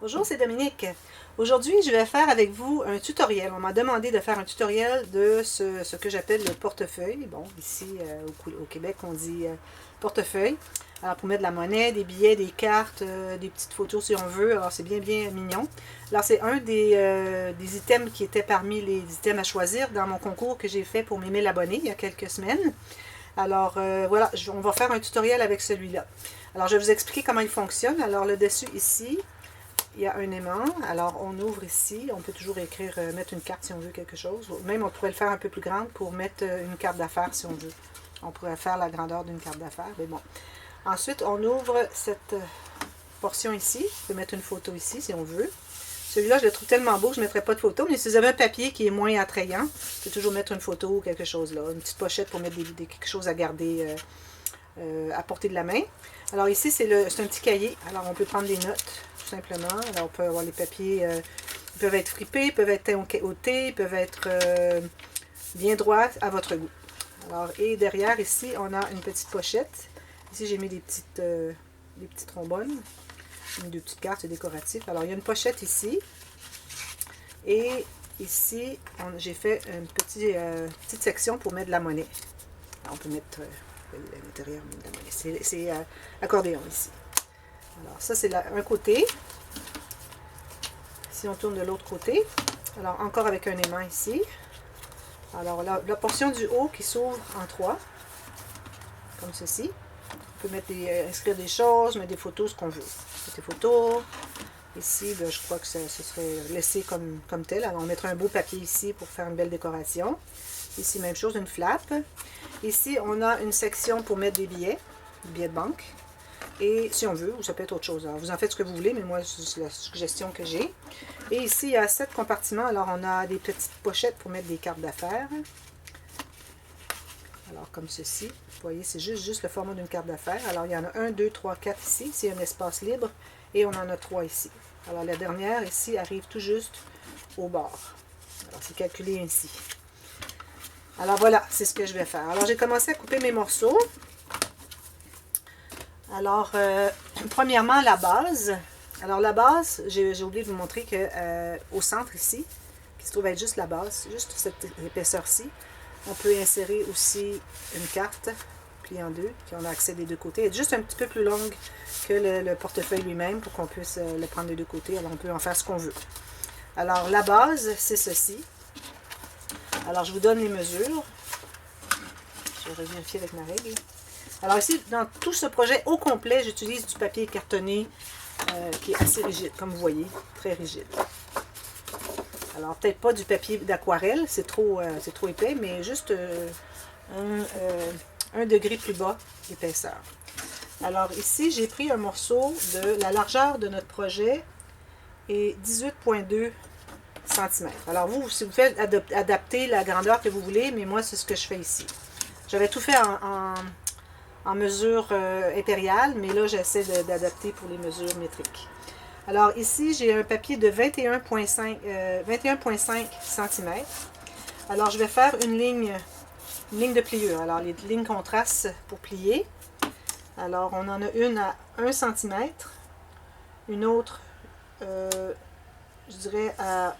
Bonjour, c'est Dominique. Aujourd'hui, je vais faire avec vous un tutoriel. On m'a demandé de faire un tutoriel de ce que j'appelle le portefeuille. Bon, ici au Québec, on dit portefeuille. Alors, pour mettre de la monnaie, des billets, des cartes, des petites photos si on veut. Alors, c'est bien, bien mignon. Alors, c'est un des items qui était parmi les items à choisir dans mon concours que j'ai fait pour mes 1000 abonnés il y a quelques semaines. Alors, voilà, on va faire un tutoriel avec celui-là. Alors, je vais vous expliquer comment il fonctionne. Alors, le dessus ici, il y a un aimant. Alors, on ouvre ici. On peut toujours écrire, mettre une carte si on veut quelque chose. Même, on pourrait le faire un peu plus grande pour mettre une carte d'affaires si on veut. On pourrait faire la grandeur d'une carte d'affaires, mais bon. Ensuite, on ouvre cette portion ici. On peut mettre une photo ici si on veut. Celui-là, je le trouve tellement beau que je ne mettrai pas de photo. Mais si vous avez un papier qui est moins attrayant, vous pouvez toujours mettre une photo ou quelque chose là. Une petite pochette pour mettre quelque chose à garder à portée de la main. Alors ici, c'est un petit cahier. Alors, on peut prendre des notes, tout simplement. Alors, on peut avoir les papiers, ils peuvent être fripés, ils peuvent être teints au thé, ils peuvent être bien droits à votre goût. Alors, et derrière, ici, on a une petite pochette. Ici, j'ai mis des petites trombones. J'ai mis deux petites cartes décoratives. Alors, il y a une pochette ici. Et ici, j'ai fait une petite section pour mettre de la monnaie. Alors, on peut mettre à l'intérieur de la monnaie. C'est accordéon ici. Alors, ça, c'est un côté. Si on tourne de l'autre côté, alors encore avec un aimant ici. Alors, la portion du haut qui s'ouvre en trois, comme ceci. On peut mettre inscrire des choses, mettre des photos, ce qu'on veut. Mettre des photos. Ici, ben, je crois que ce serait laissé comme tel. Alors, on mettra un beau papier ici pour faire une belle décoration. Ici, même chose, une flappe. Ici, on a une section pour mettre des billets de banque. Et si on veut, ou ça peut être autre chose. Alors, vous en faites ce que vous voulez, mais moi, c'est la suggestion que j'ai. Et ici, il y a 7 compartiments. Alors, on a des petites pochettes pour mettre des cartes d'affaires. Alors, comme ceci. Vous voyez, c'est juste le format d'une carte d'affaires. Alors, il y en a 1, 2, 3, 4 ici. C'est un espace libre. Et on en a 3 ici. Alors, la dernière ici arrive tout juste au bord. Alors, c'est calculé ainsi. Alors, voilà, c'est ce que je vais faire. Alors, j'ai commencé à couper mes morceaux. Alors, premièrement, la base. Alors, la base, j'ai oublié de vous montrer qu'au centre ici, qui se trouve être juste la base, juste cette épaisseur-ci, on peut insérer aussi une carte, pliée en deux, qui on a accès des deux côtés. Elle est juste un petit peu plus longue que le portefeuille lui-même pour qu'on puisse le prendre des deux côtés. Alors, on peut en faire ce qu'on veut. Alors, la base, c'est ceci. Alors, je vous donne les mesures. Je vais vérifier avec ma règle. Alors ici, dans tout ce projet au complet, j'utilise du papier cartonné qui est assez rigide, comme vous voyez, très rigide. Alors peut-être pas du papier d'aquarelle, c'est trop épais, mais juste un degré plus bas d'épaisseur. Alors ici, j'ai pris un morceau de la largeur de notre projet et 18,2 cm. Alors vous, si vous faites adapter la grandeur que vous voulez, mais moi, c'est ce que je fais ici. J'avais tout fait en mesure impériale, mais là, j'essaie d'adapter pour les mesures métriques. Alors ici, j'ai un papier de 21,5 cm. Alors, je vais faire une ligne de pliure. Alors, les lignes qu'on trace pour plier. Alors, on en a une à 1 cm, une autre, je dirais, à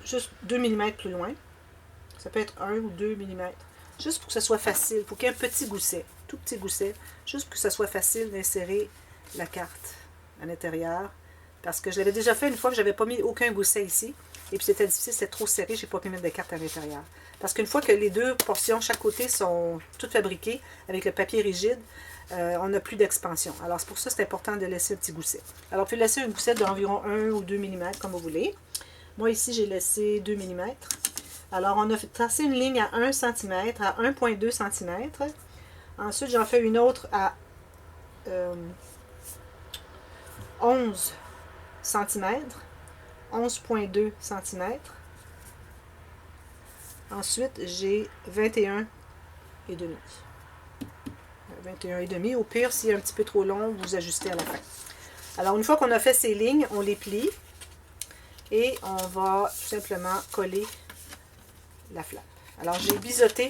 juste 2 mm plus loin. Ça peut être 1 ou 2 mm. Juste pour que ce soit facile, pour qu'il y ait un petit gousset, tout petit gousset, juste pour que ce soit facile d'insérer la carte à l'intérieur. Parce que je l'avais déjà fait une fois que je n'avais pas mis aucun gousset ici. Et puis c'était difficile, c'était trop serré, je n'ai pas pu mettre de carte à l'intérieur. Parce qu'une fois que les deux portions, chaque côté, sont toutes fabriquées avec le papier rigide, on n'a plus d'expansion. Alors c'est pour ça que c'est important de laisser un petit gousset. Alors vous pouvez laisser un gousset d'environ 1 ou 2 mm, comme vous voulez. Moi ici, j'ai laissé 2 mm. Alors, on a tracé une ligne à 1 cm, à 1,2 cm. Ensuite, j'en fais une autre à 11 cm, 11,2 cm. Ensuite, j'ai 21,5. 21,5. Au pire, s'il est un petit peu trop long, vous ajustez à la fin. Alors, une fois qu'on a fait ces lignes, on les plie et on va tout simplement coller la flappe. Alors, j'ai biseauté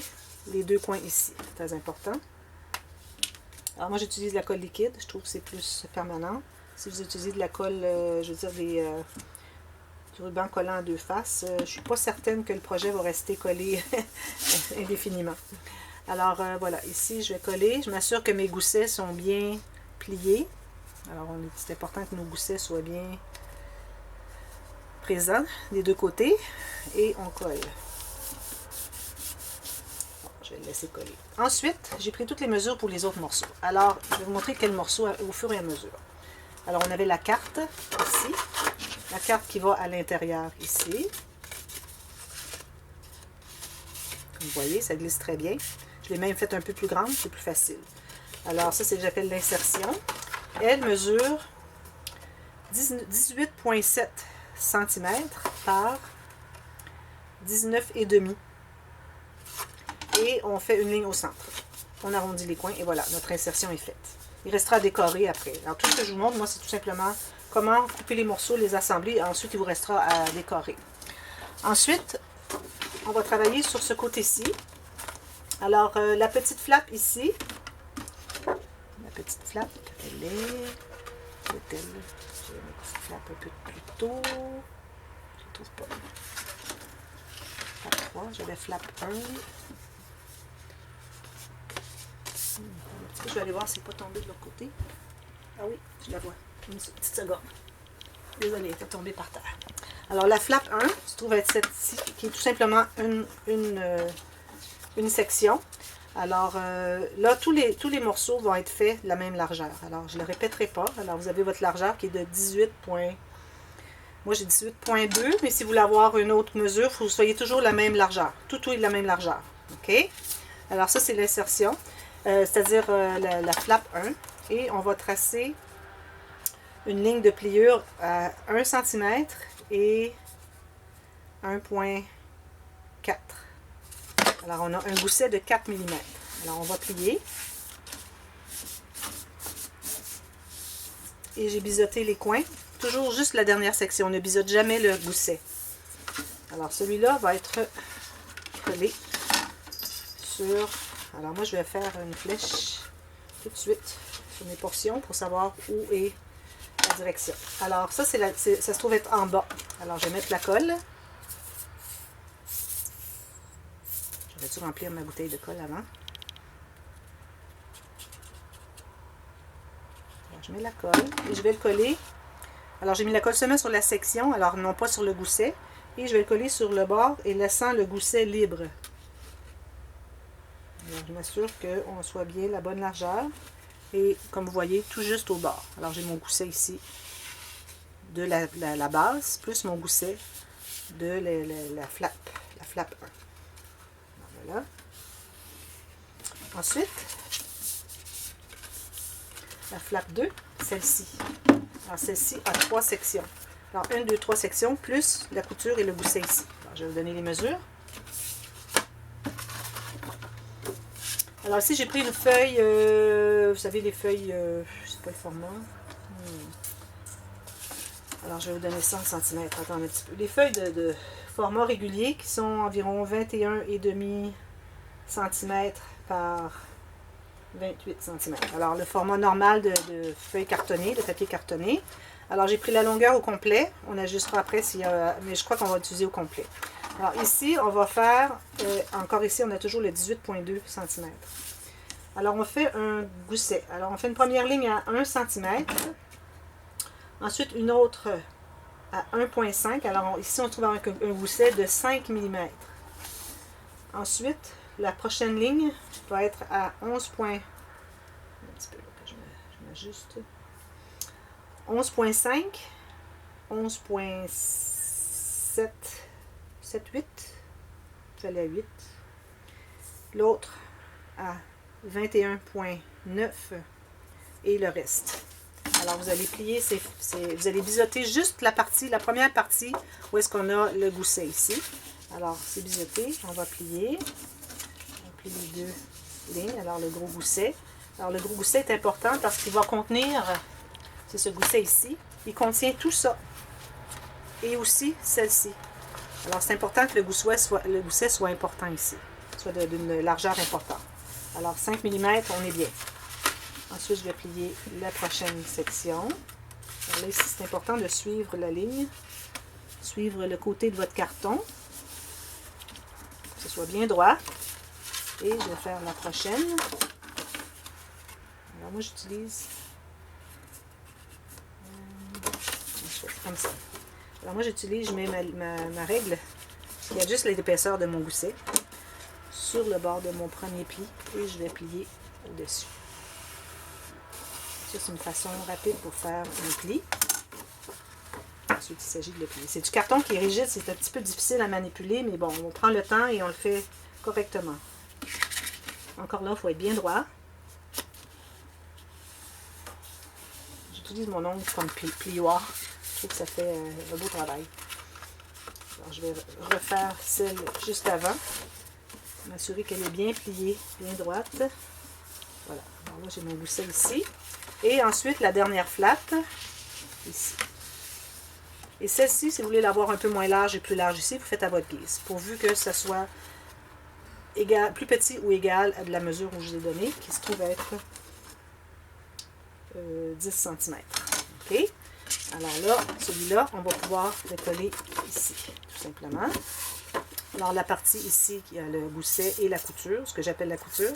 les deux coins ici. Très important. Alors, moi, j'utilise la colle liquide. Je trouve que c'est plus permanent. Si vous utilisez de la colle, je veux dire du ruban collant en deux faces, je ne suis pas certaine que le projet va rester collé indéfiniment. Alors voilà, ici je vais coller. Je m'assure que mes goussets sont bien pliés. Alors c'est important que nos goussets soient bien présents des deux côtés. Et on colle. Bon, je vais le laisser coller. Ensuite, j'ai pris toutes les mesures pour les autres morceaux. Alors, je vais vous montrer quel morceau au fur et à mesure. Alors, on avait la carte ici. La carte qui va à l'intérieur ici. Comme vous voyez, ça glisse très bien. Je l'ai même faite un peu plus grande, c'est plus facile. Alors, ça, c'est ce que j'appelle l'insertion. Elle mesure 18,7 cm par 19,5. Et on fait une ligne au centre. On arrondit les coins et voilà, notre insertion est faite. Il restera à décorer après. Alors, tout ce que je vous montre, moi, c'est tout simplement comment couper les morceaux, les assembler. Et ensuite, il vous restera à décorer. Ensuite, on va travailler sur ce côté-ci. Alors, la petite flappe ici. La petite flappe, elle est... Où est-elle? J'ai ma petite flappe un peu plus tôt. Je ne trouve pas. Flap 3, j'avais flap 1. Je vais aller voir si elle n'est pas tombée de l'autre côté. Ah oui, je la vois. Une petite seconde. Désolée, elle est tombée par terre. Alors, la flap 1 se trouve être cette-ci, qui est tout simplement une section. Alors, là, tous les morceaux vont être faits de la même largeur. Alors, je ne le répéterai pas. Alors, vous avez votre largeur qui est de 18. Moi, j'ai 18,2, mais si vous voulez avoir une autre mesure, il faut que vous soyez toujours la même largeur. Tout est de la même largeur. OK? Alors, ça, c'est l'insertion, c'est-à-dire la flap 1. Et on va tracer une ligne de pliure à 1 cm et 1,4. Alors, on a un gousset de 4 mm. Alors, on va plier. Et j'ai biseauté les coins. Toujours juste la dernière section. On ne biseaute jamais le gousset. Alors, celui-là va être collé sur... Alors, moi, je vais faire une flèche tout de suite sur mes portions pour savoir où est la direction. Alors, ça, ça se trouve être en bas. Alors, je vais mettre la colle. J'aurais dû remplir ma bouteille de colle avant. Alors, je mets la colle et je vais le coller. Alors, j'ai mis la colle seulement sur la section, alors non pas sur le gousset. Et je vais le coller sur le bord et laissant le gousset libre. Alors, je m'assure qu'on soit bien la bonne largeur. Et comme vous voyez, tout juste au bord. Alors, j'ai mon gousset ici de la base, plus mon gousset de la flap 1. Alors, voilà. Ensuite, la flap 2, celle-ci. Alors, celle-ci a 3 sections. Alors, 1, 2, 3 sections, plus la couture et le gousset ici. Alors, je vais vous donner les mesures. Alors, ici, j'ai pris une feuille, vous savez, les feuilles, je sais pas le format. Alors, je vais vous donner 100 cm. Attends un petit peu. Les feuilles de format régulier qui sont environ 21,5 cm par 28 cm. Alors, le format normal de feuille cartonnée, de papier cartonné. Alors, j'ai pris la longueur au complet. On ajustera après, mais je crois qu'on va l'utiliser au complet. Alors, ici, on va faire, encore ici, on a toujours le 18,2 cm. Alors, on fait un gousset. Alors, on fait une première ligne à 1 cm. Ensuite, une autre à 1,5. Alors, ici, on se trouve avec un gousset de 5 mm. Ensuite, la prochaine ligne va être à 11. Un petit peu, là, que je m'ajuste. 11,5, 11,7, 7, 8, je vais aller à 8. L'autre à 21,9 et le reste. Alors, vous allez plier, vous allez biseauter juste la première partie où est-ce qu'on a le gousset ici. Alors, c'est biseauté, on va plier. On plie les deux lignes. Alors, le gros gousset. Alors, le gros gousset est important parce qu'il va contenir, c'est ce gousset ici, il contient tout ça. Et aussi celle-ci. Alors, c'est important que le gousset soit important ici, soit d'une largeur importante. Alors, 5 mm, on est bien. Ensuite, je vais plier la prochaine section. Alors là, ici, c'est important de suivre la ligne, suivre le côté de votre carton, que ce soit bien droit. Et je vais faire la prochaine. Alors moi, j'utilise comme ça. Alors moi, j'utilise, je mets ma règle qui ajuste l'épaisseur de mon gousset sur le bord de mon premier pli et je vais plier au-dessus. Ça, c'est une façon rapide pour faire un pli. Ensuite, il s'agit de le plier. C'est du carton qui est rigide, c'est un petit peu difficile à manipuler, mais bon, on prend le temps et on le fait correctement. Encore là, il faut être bien droit. J'utilise mon ongle comme plioir. Je trouve que ça fait un beau travail. Alors, je vais refaire celle juste avant. M'assurer qu'elle est bien pliée, bien droite. Voilà. Alors là, j'ai mon gousset ici. Et ensuite, la dernière flatte, ici. Et celle-ci, si vous voulez l'avoir un peu moins large et plus large ici, vous faites à votre guise. Pourvu que ça soit égal, plus petit ou égal à de la mesure où je vous ai donné, qui se trouve être 10 cm. OK? Alors là, celui-là, on va pouvoir le coller ici, tout simplement. Alors la partie ici, qui a le gousset et la couture, ce que j'appelle la couture,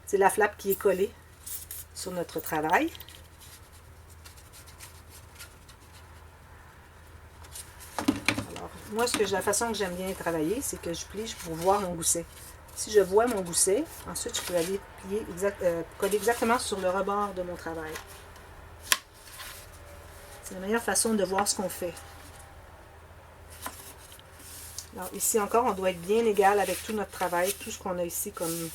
c'est la flappe qui est collée sur notre travail. Alors, moi, la façon que j'aime bien travailler, c'est que je plie pour voir mon gousset. Si je vois mon gousset, ensuite, je peux aller plier coller exactement sur le rebord de mon travail. C'est la meilleure façon de voir ce qu'on fait. Alors ici encore, on doit être bien égal avec tout notre travail, tout ce qu'on a ici comme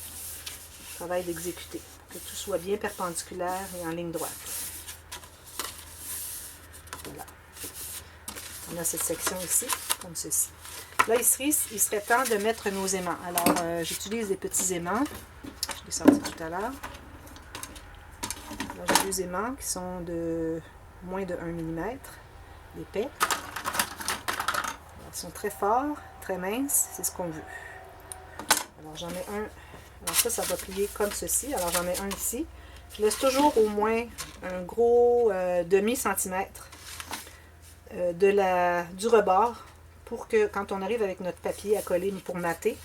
travail d'exécuter, pour que tout soit bien perpendiculaire et en ligne droite. Voilà. On a cette section ici, comme ceci. Là, il serait temps de mettre nos aimants. Alors, j'utilise des petits aimants. Je l'ai sorti tout à l'heure. Là, j'ai 2 aimants qui sont de moins de 1 mm d'épais. Ils sont très forts, très minces, c'est ce qu'on veut. Alors j'en mets un, alors ça va plier comme ceci, alors j'en mets un ici. Je laisse toujours au moins un gros demi-centimètre du rebord pour que quand on arrive avec notre papier à coller pour mater,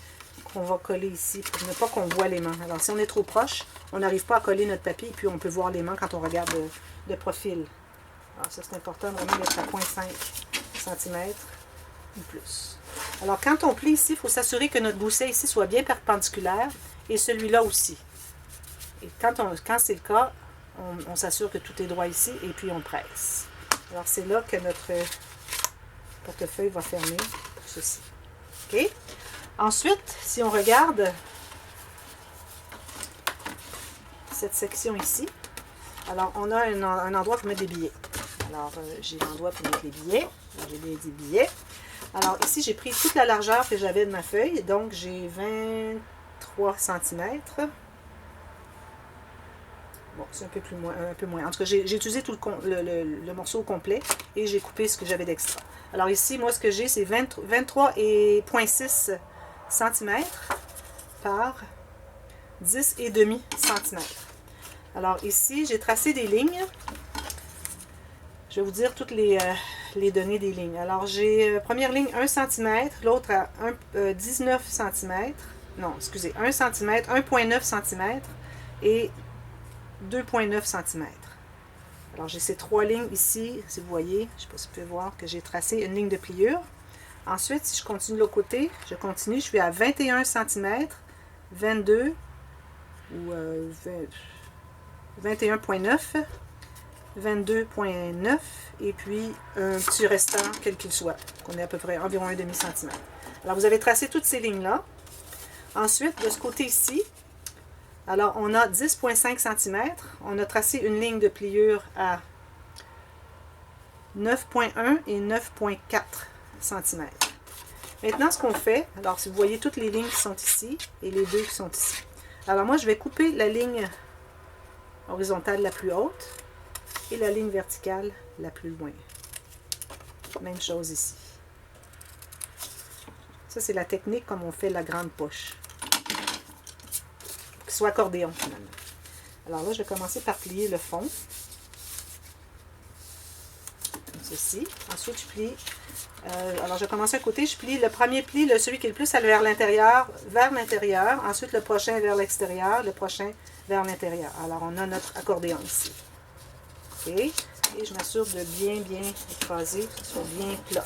qu'on va coller ici pour ne pas qu'on voit l'aimant. Alors si on est trop proche, on n'arrive pas à coller notre papier et puis on peut voir l'aimant quand on regarde de profil. Alors ça c'est important vraiment d'être à 0,5 cm ou plus. Alors quand on plie ici, il faut s'assurer que notre gousset ici soit bien perpendiculaire et celui-là aussi. Et quand c'est le cas, on s'assure que tout est droit ici et puis on presse. Alors c'est là que notre portefeuille va fermer pour ceci. OK? Ensuite, si on regarde cette section ici, alors on a un endroit pour mettre des billets. Alors j'ai l'endroit pour mettre les billets. J'ai bien dit billets. Alors ici, j'ai pris toute la largeur que j'avais de ma feuille, donc j'ai 23 cm. Bon, c'est un peu moins. En tout cas, j'ai utilisé tout le morceau complet et j'ai coupé ce que j'avais d'extra. Alors ici, moi, ce que j'ai, c'est 23,6 cm par 10,5 cm. Alors ici, j'ai tracé des lignes. Je vais vous dire toutes les données des lignes. Alors, j'ai première ligne 1 cm, l'autre à 19 cm. Non, excusez, 1 cm, 1,9 cm et 2,9 cm. Alors, j'ai ces 3 lignes ici, si vous voyez, je ne sais pas si vous pouvez voir que j'ai tracé une ligne de pliure. Ensuite, si je continue de l'autre côté, je suis à 21 cm, 22 ou 21,9 22,9 et puis un petit restant, quel qu'il soit, qu'on est à peu près environ un demi-centimètre. Alors, vous avez tracé toutes ces lignes-là. Ensuite, de ce côté ici, alors on a 10,5 cm. On a tracé une ligne de pliure à 9,1 et 9,4 cm. Maintenant, ce qu'on fait, alors si vous voyez toutes les lignes qui sont ici et les deux qui sont ici. Alors moi, je vais couper la ligne horizontale la plus haute et la ligne verticale la plus loin. Même chose ici. Ça, c'est la technique comme on fait la grande poche. Pour qu'il soit accordéon, finalement. Alors là, je vais commencer par plier le fond. ici. Ensuite, je plie. Alors, je commence à côté. Je plie le premier pli, celui qui est le plus vers l'intérieur, vers l'intérieur. Ensuite, le prochain vers l'extérieur. Le prochain vers l'intérieur. Alors, on a notre accordéon ici. OK? Et je m'assure de bien écraser, que ce soit bien plat.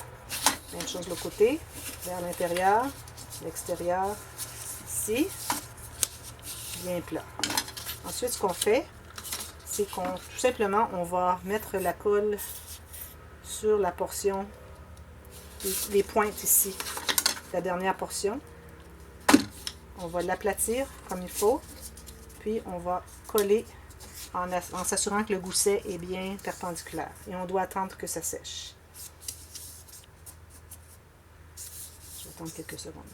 Même chose de l'autre côté. Vers l'intérieur, l'extérieur, ici. Bien plat. Ensuite, ce qu'on fait, c'est qu'on, tout simplement, on va mettre la colle sur la portion, les pointes ici, la dernière portion. On va l'aplatir comme il faut, puis on va coller en s'assurant que le gousset est bien perpendiculaire. Et on doit attendre que ça sèche. Je vais attendre quelques secondes.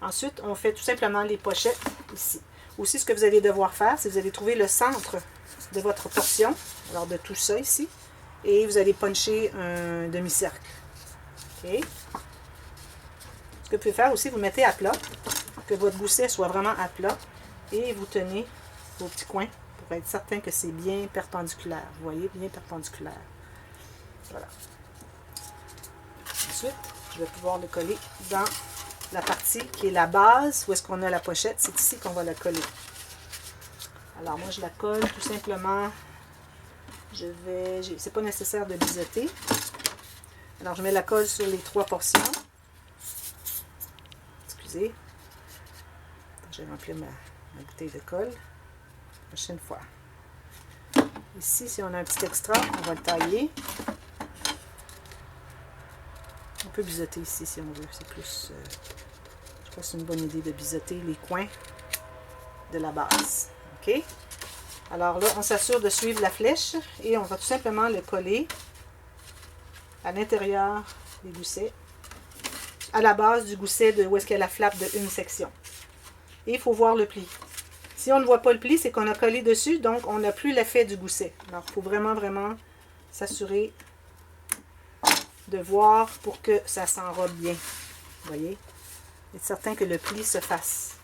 Ensuite, on fait tout simplement les pochettes ici. Aussi, ce que vous allez devoir faire, c'est que vous allez trouver le centre de votre portion, alors de tout ça ici, et vous allez puncher un demi-cercle. OK? Ce que vous pouvez faire aussi, vous mettez à plat, que votre gousset soit vraiment à plat, et vous tenez vos petits coins pour être certain que c'est bien perpendiculaire. Vous voyez, bien perpendiculaire. Voilà. Ensuite, je vais pouvoir le coller dans la partie qui est la base, où est-ce qu'on a la pochette, c'est ici qu'on va la coller. Alors moi je la colle tout simplement, c'est pas nécessaire de biseauter. Alors je mets la colle sur les 3 portions. Excusez, je vais remplir ma bouteille de colle. Prochaine fois. Ici, si on a un petit extra, on va le tailler. On peut biseauter ici si on veut, c'est plus... je crois que c'est une bonne idée de biseauter les coins de la base. OK? Alors là, on s'assure de suivre la flèche et on va tout simplement le coller à l'intérieur des goussets, à la base du gousset de où est-ce qu'il y a la flappe de une section. Et il faut voir le pli. Si on ne voit pas le pli, c'est qu'on a collé dessus, donc on n'a plus l'effet du gousset. Alors, il faut vraiment s'assurer de voir pour que ça s'enrobe bien. Vous voyez? Être certain que le pli se fasse.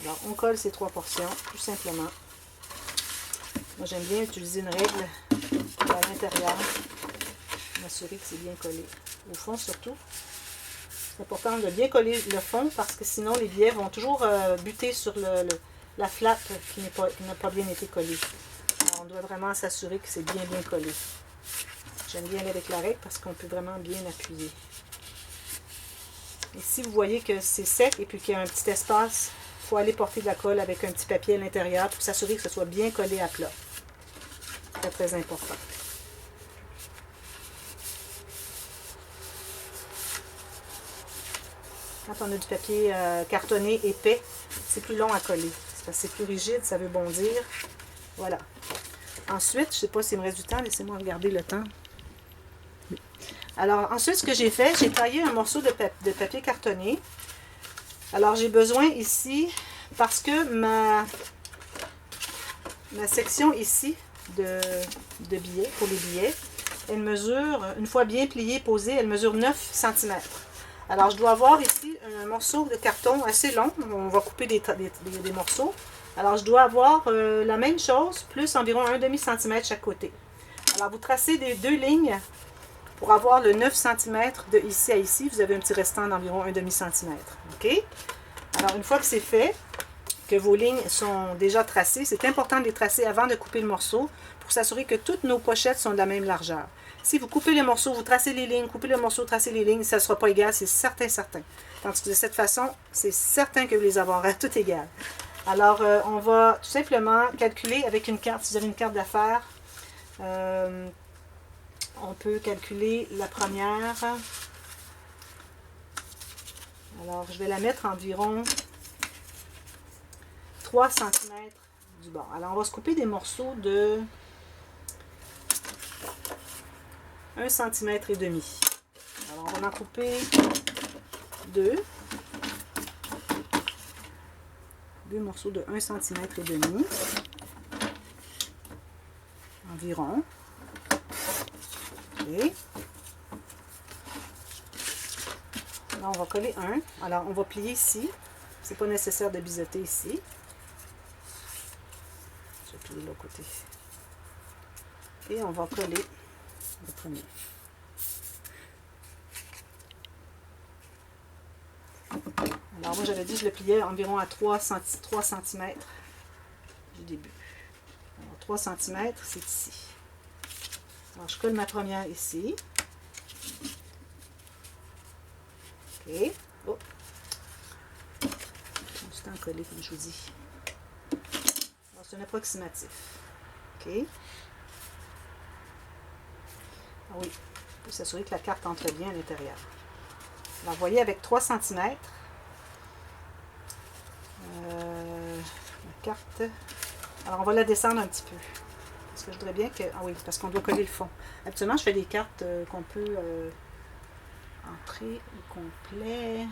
Alors, on colle ces 3 portions, tout simplement. Moi, j'aime bien utiliser une règle à l'intérieur. M'assurer que c'est bien collé. Au fond, surtout. C'est important de bien coller le fond parce que sinon, les billets vont toujours buter sur la flappe qui n'a pas bien été collée. Alors, on doit vraiment s'assurer que c'est bien collé. J'aime bien aller avec la règle parce qu'on peut vraiment bien appuyer. Et si vous voyez que c'est sec et puis qu'il y a un petit espace, il faut aller porter de la colle avec un petit papier à l'intérieur pour s'assurer que ce soit bien collé à plat. C'est très important. Quand on a du papier cartonné épais, c'est plus long à coller. C'est parce que c'est plus rigide, ça veut bondir. Voilà. Ensuite, je ne sais pas s'il me reste du temps, laissez-moi regarder le temps. Alors, ensuite, ce que j'ai fait, j'ai taillé un morceau de papier cartonné. Alors, j'ai besoin ici, parce que ma section ici de billets, pour les billets, elle mesure, une fois bien pliée, posée, elle mesure 9 cm. Alors, je dois avoir ici un morceau de carton assez long. On va couper des morceaux. Alors, je dois avoir la même chose, plus environ 1,5 cm chaque côté. Alors, vous tracez des 2 lignes. Pour avoir le 9 cm de ici à ici, vous avez un petit restant d'environ 1,5 cm. OK? Alors, une fois que c'est fait, que vos lignes sont déjà tracées, c'est important de les tracer avant de couper le morceau pour s'assurer que toutes nos pochettes sont de la même largeur. Si vous coupez les morceaux, vous tracez les lignes, coupez le morceau, tracez les lignes, ça ne sera pas égal, c'est certain. Tandis que de cette façon, c'est certain que vous les aurez toutes égales. Alors, on va tout simplement calculer avec une carte, si vous avez une carte d'affaires, on peut calculer la première. Alors, je vais la mettre environ 3 cm du bord. Alors, on va se couper des morceaux de 1,5 cm. Alors, on va en couper 2. 2 morceaux de 1,5 cm environ. Okay. Là, on va coller un. Alors, on va plier ici. C'est pas nécessaire de biseauter ici. Je vais plier de l'autre côté. Et on va coller le premier. Alors moi j'avais dit que je le pliais environ à 3 cm du début. Alors 3 cm, c'est ici. Alors je colle ma première ici. OK. Oh. C'est un collé comme je vous dis. Alors c'est un approximatif. OK. Ah oui, il faut s'assurer que la carte entre bien à l'intérieur. Alors vous voyez avec 3 cm, la carte, alors on va la descendre un petit peu. Parce que je voudrais bien que, ah oui, parce qu'on doit coller le fond. Habituellement je fais des cartes qu'on peut entrer au complet.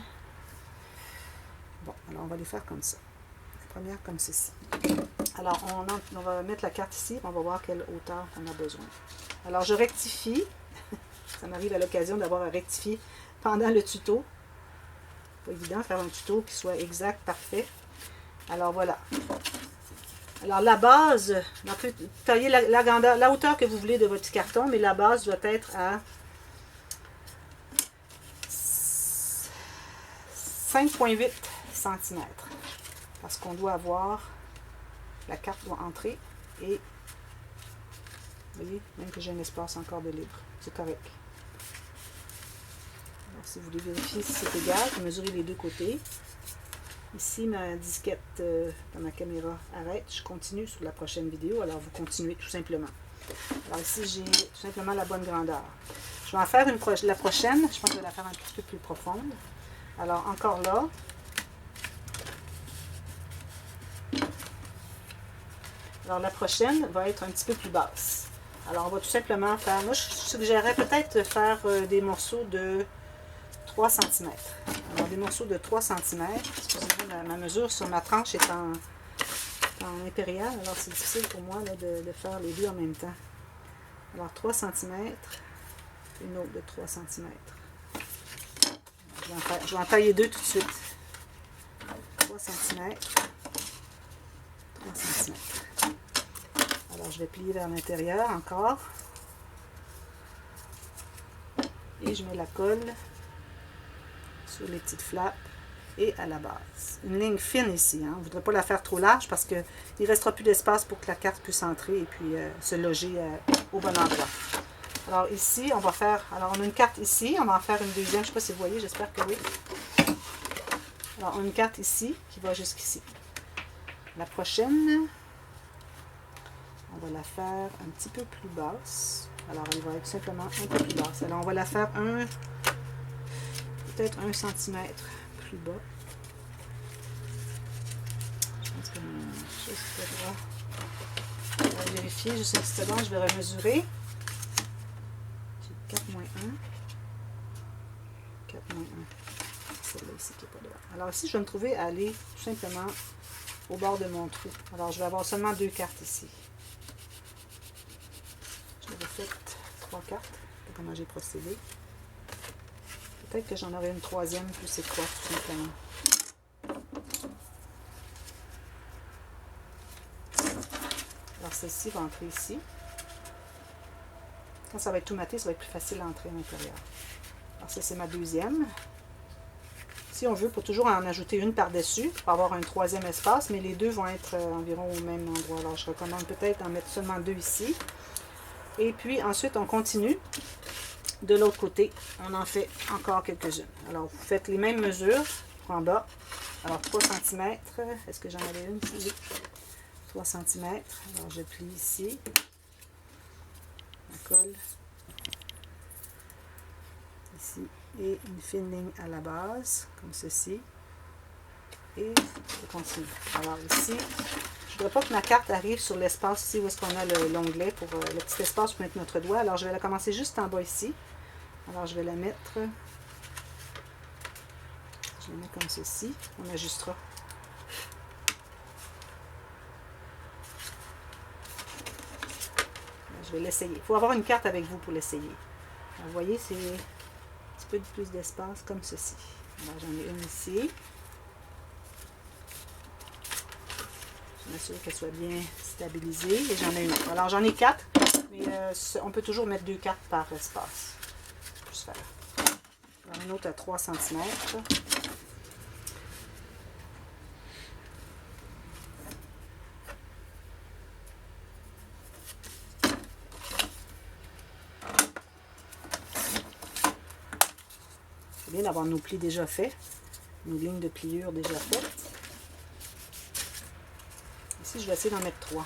Bon, alors on va les faire comme ça. La première comme ceci. Alors on va mettre la carte ici, on va voir quelle hauteur on a besoin. Alors je rectifie. Ça m'arrive à l'occasion d'avoir à rectifier pendant le tuto. Pas évident de faire un tuto qui soit exact, parfait. Alors voilà. Alors la base, on peut tailler la grandeur, la hauteur que vous voulez de votre carton, mais la base doit être à 5,8 cm. Parce qu'on doit avoir, la carte doit entrer et, vous voyez, même que j'ai un espace encore de libre. C'est correct. Alors, si vous voulez vérifier si c'est égal, vous mesurez les deux côtés. Ici, ma disquette dans ma caméra arrête. Je continue sur la prochaine vidéo. Alors, vous continuez tout simplement. Alors ici, j'ai tout simplement la bonne grandeur. Je vais en faire la prochaine. Je pense que je vais la faire un petit peu plus profonde. Alors, encore là. Alors, la prochaine va être un petit peu plus basse. Alors, on va tout simplement faire... Moi, je suggérerais peut-être faire des morceaux de 3 cm. Alors, des morceaux de 3 cm. Excusez-moi, ma mesure sur ma tranche est en impérial. Alors, c'est difficile pour moi là, de faire les deux en même temps. Alors, 3 cm. Une autre de 3 cm. Je vais en tailler deux tout de suite. 3 cm. 3 cm. Alors, je vais plier vers l'intérieur encore. Et je mets la colle sur les petites flaps et à la base. Une ligne fine ici. Hein. On ne voudrait pas la faire trop large parce qu'il ne restera plus d'espace pour que la carte puisse entrer et puis se loger au bon endroit. Alors ici, on va faire... Alors on a une carte ici. On va en faire une deuxième. Je ne sais pas si vous voyez. J'espère que oui. Alors on a une carte ici qui va jusqu'ici. La prochaine, on va la faire un petit peu plus basse. Alors elle va être simplement un peu plus basse. Alors on va la faire peut-être 1 cm plus bas. Je pense que c'est droit. On va vérifier juste une petite seconde, je vais remesurer. J'ai 4 moins 1. 4 moins 1. Celle-là ici qui n'est pas droite. Alors ici, je vais me trouver à aller tout simplement au bord de mon trou. Alors je vais avoir seulement 2 cartes ici. Je vais fait 3 cartes. Je ne sais pas comment j'ai procédé. Peut-être que j'en aurai une troisième plus étroite, tout simplement. Alors, celle-ci va entrer ici. Quand ça va être tout maté, ça va être plus facile à entrer à l'intérieur. Alors, ça, c'est ma deuxième. Si on veut, pour toujours en ajouter une par-dessus, pour avoir un troisième espace, mais les deux vont être environ au même endroit. Alors, je recommande peut-être d'en mettre seulement 2 ici. Et puis, ensuite, on continue. De l'autre côté, on en fait encore quelques-unes. Alors, vous faites les mêmes mesures en bas. Alors, 3 cm. Est-ce que j'en avais une ici? 3 cm. Alors, je plie ici. La colle. Ici. Et une fine ligne à la base, comme ceci. Et je continue. Alors, ici, je ne voudrais pas que ma carte arrive sur l'espace ici où est-ce qu'on a l'onglet pour le petit espace pour mettre notre doigt. Alors, je vais la commencer juste en bas ici. Alors, je vais la mettre, je la mets comme ceci, on ajustera. Je vais l'essayer. Il faut avoir une carte avec vous pour l'essayer. Vous voyez, c'est un petit peu plus d'espace comme ceci. Alors, j'en ai une ici. Je m'assure qu'elle soit bien stabilisée. Et j'en ai une autre. Alors, j'en ai 4, mais on peut toujours mettre 2 cartes par espace. Une autre à 3 cm. C'est bien d'avoir nos plis déjà faits, nos lignes de pliure déjà faites. Ici, je vais essayer d'en mettre 3.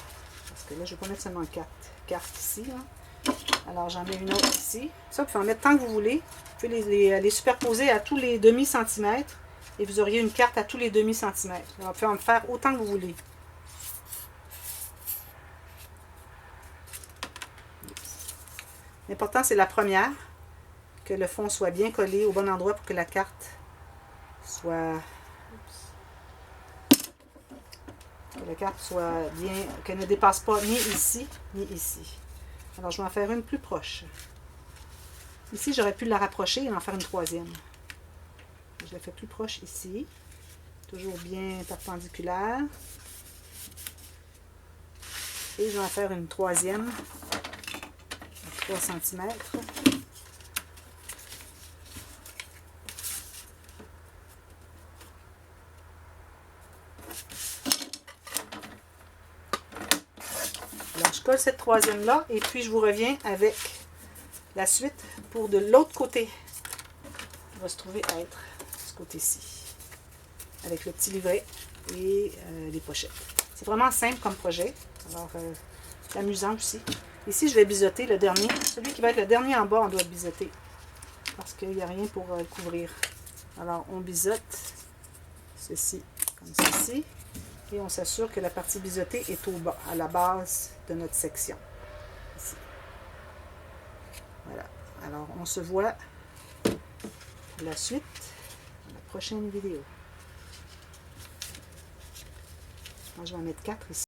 Parce que là, je ne vais pas mettre seulement 4 cartes ici. Là. Alors, j'en mets une autre ici. Ça, vous pouvez en mettre tant que vous voulez. Vous pouvez les superposer à tous les demi-centimètres. Et vous auriez une carte à tous les demi-centimètres. Alors, vous pouvez en faire autant que vous voulez. L'important, c'est la première. Que le fond soit bien collé au bon endroit pour que la carte soit... Que la carte soit bien... qu'elle ne dépasse pas ni ici, ni ici. Alors, je vais en faire une plus proche. Ici, j'aurais pu la rapprocher et en faire une troisième. Je la fais plus proche ici. Toujours bien perpendiculaire. Et je vais en faire une troisième à 3 cm. Alors, je colle cette troisième-là et puis je vous reviens avec la suite pour de l'autre côté. On va se trouver à être ce côté-ci. Avec le petit livret et les pochettes. C'est vraiment simple comme projet. Alors, c'est amusant aussi. Ici, je vais biseauter le dernier. Celui qui va être le dernier en bas, on doit biseauter. Parce qu'il n'y a rien pour le couvrir. Alors, on biseaute ceci comme ceci. Et on s'assure que la partie biseautée est au bas, à la base de notre section. Ici. Voilà. Alors, on se voit pour la suite dans la prochaine vidéo. Moi, je vais en mettre 4 ici.